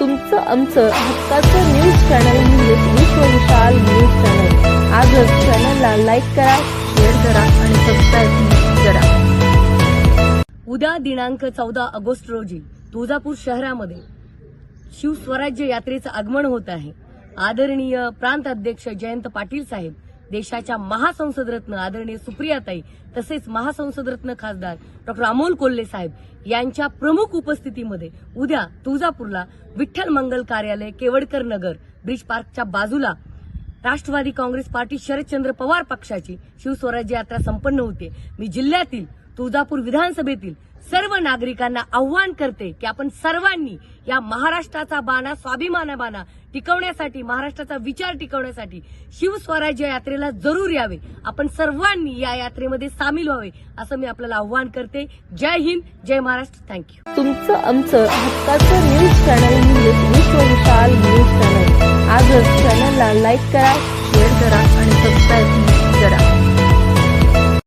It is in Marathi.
तुमचं आमचं हक्काचं न्यूज चॅनल म्हणजे विश्व विशाल न्यूज चॅनल। आजच चॅनलला लाईक करा, शेअर करा आणि सबस्क्राईब करा। उद्या दिनांक 14 ऑगस्ट रोजी तुळजापूर शहरामध्ये शिवस्वराज्य यात्रेचं आगमन होत आहे। आदरणीय प्रांत अध्यक्ष जयंत पाटील साहेब, देशाच्या महासंसदरत्न आदरणीय सुप्रियाताई तसेच महासंसदरत्न खासदार डॉक्टर अमोल कोल्हे साहेब यांच्या प्रमुख उपस्थितीमध्ये उद्या तुळजापूरला विठ्ठल मंगल कार्यालय, केवडकर नगर, ब्रिज पार्कच्या बाजूला राष्ट्रवादी काँग्रेस पार्टी शरदचंद्र पवार पक्षाची शिवस्वराज्य यात्रा संपन्न होते। मी जिल्ह्यातील तुळजापूर विधानसभेतील सर्व नागरिकांना आव्हान करते की आपण सर्वांनी या महाराष्ट्राचा बाणा, स्वाभिमान बाणा टिकवण्यासाठी, महाराष्ट्राचा विचार टिकवण्यासाठी शिवस्वराज्य यात्रेला जरूर यावे। आपण सर्वांनी या यात्रेमध्ये सामील व्हावे असं मी आपल्याला आव्हान करते। जय हिंद, जय महाराष्ट्र। थँक्यू। तुमचं आमचं हक्काचं न्यूज चॅनल म्हणजे विश्व विशाल न्यूज चॅनल। आजच चॅनलला लाईक करा, शेअर करा आणि सबस्क्राईब